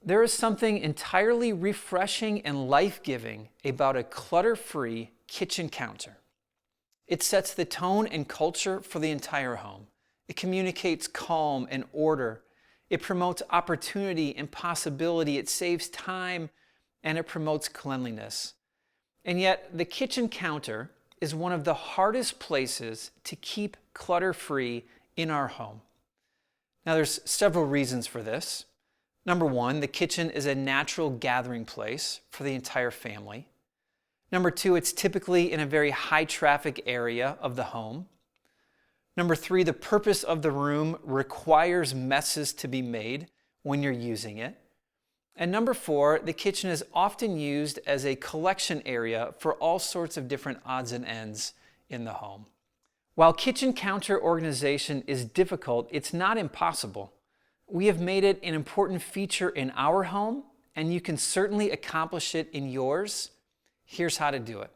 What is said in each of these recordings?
There is something entirely refreshing and life-giving about a clutter-free kitchen counter. It sets the tone and culture for the entire home. It communicates calm and order. It promotes opportunity and possibility. It saves time, and it promotes cleanliness. And yet, the kitchen counter is one of the hardest places to keep clutter-free in our home. Now, there's several reasons for this. Number one, the kitchen is a natural gathering place for the entire family. Number two, it's typically in a very high traffic area of the home. Number three, the purpose of the room requires messes to be made when you're using it. And number four, the kitchen is often used as a collection area for all sorts of different odds and ends in the home. While kitchen counter organization is difficult, it's not impossible. We have made it an important feature in our home, and you can certainly accomplish it in yours. Here's how to do it.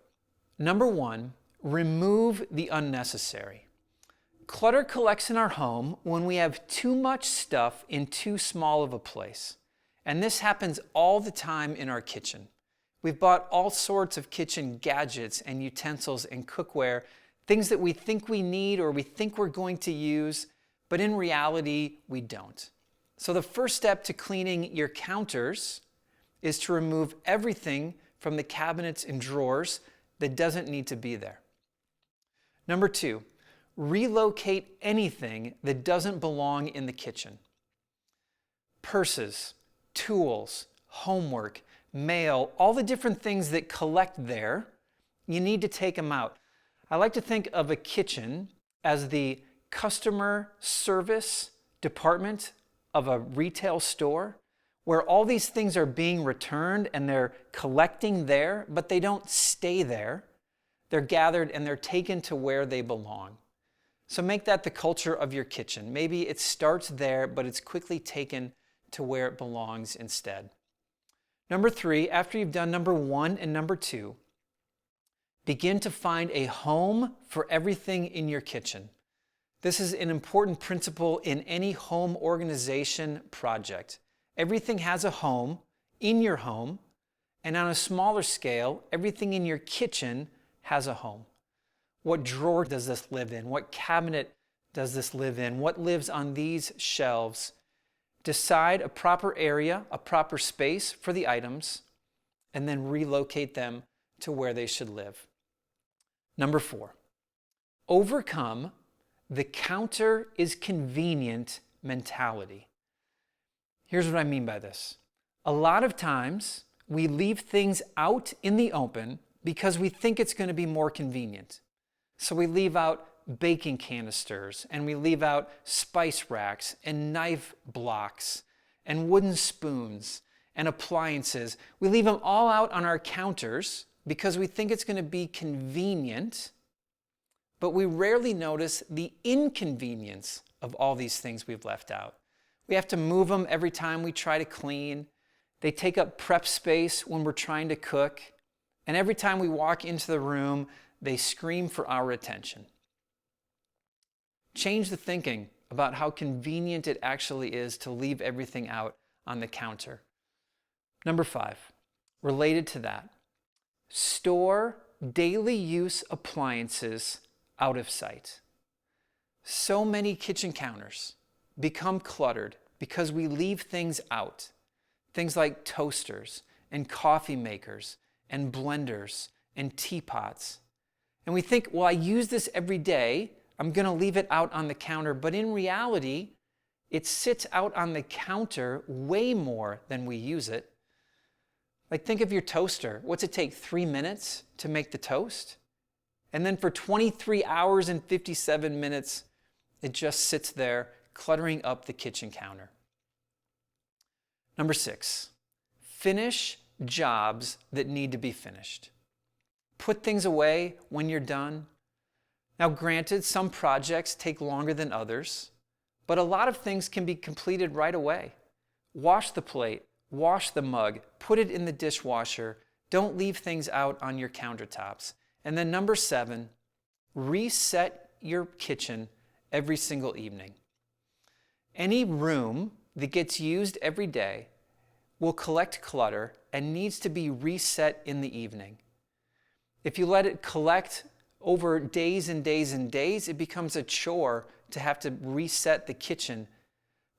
Number one, remove the unnecessary. Clutter collects in our home when we have too much stuff in too small of a place. And this happens all the time in our kitchen. We've bought all sorts of kitchen gadgets and utensils and cookware, things that we think we need or we think we're going to use, but in reality, we don't. So the first step to cleaning your counters is to remove everything from the cabinets and drawers that doesn't need to be there. Number two, relocate anything that doesn't belong in the kitchen. Purses, tools, homework, mail, all the different things that collect there, you need to take them out. I like to think of a kitchen as the customer service department of a retail store where all these things are being returned and they're collecting there, but they don't stay there. They're gathered and they're taken to where they belong. So make that the culture of your kitchen. Maybe it starts there, but it's quickly taken to where it belongs instead. Number three, after you've done number one and number two, begin to find a home for everything in your kitchen. This is an important principle in any home organization project. Everything has a home in your home, and on a smaller scale, everything in your kitchen has a home. What drawer does this live in? What cabinet does this live in? What lives on these shelves? Decide a proper area, a proper space for the items, and then relocate them to where they should live. Number four, overcome the counter is convenient mentality. Here's what I mean by this. A lot of times we leave things out in the open because we think it's going to be more convenient. So we leave out baking canisters, and we leave out spice racks and knife blocks and wooden spoons and appliances. We leave them all out on our counters because we think it's going to be convenient, but we rarely notice the inconvenience of all these things we've left out. We have to move them every time we try to clean. They take up prep space when we're trying to cook. And every time we walk into the room, they scream for our attention. Change the thinking about how convenient it actually is to leave everything out on the counter. Number five, related to that, store daily use appliances out of sight. So many kitchen counters become cluttered because we leave things out. Things like toasters and coffee makers and blenders and teapots. And we think, well, I use this every day, I'm going to leave it out on the counter. But in reality, it sits out on the counter way more than we use it. Like, think of your toaster. What's it take, 3 minutes to make the toast? And then for 23 hours and 57 minutes, it just sits there cluttering up the kitchen counter. Number six, finish jobs that need to be finished. Put things away when you're done. Now, granted, some projects take longer than others, but a lot of things can be completed right away. Wash the plate, wash the mug, put it in the dishwasher. Don't leave things out on your countertops. And then number seven, reset your kitchen every single evening. Any room that gets used every day will collect clutter and needs to be reset in the evening. If you let it collect over days and days and days, it becomes a chore to have to reset the kitchen.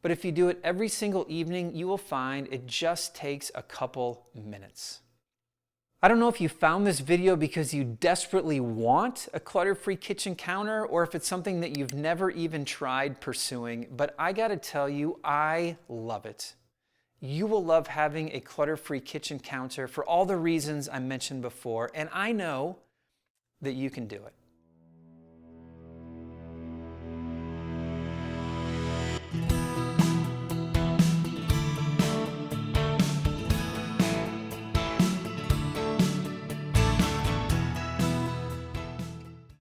But if you do it every single evening, you will find it just takes a couple minutes. I don't know if you found this video because you desperately want a clutter-free kitchen counter or if it's something that you've never even tried pursuing, but I gotta tell you, I love it. You will love having a clutter-free kitchen counter for all the reasons I mentioned before, and I know that you can do it.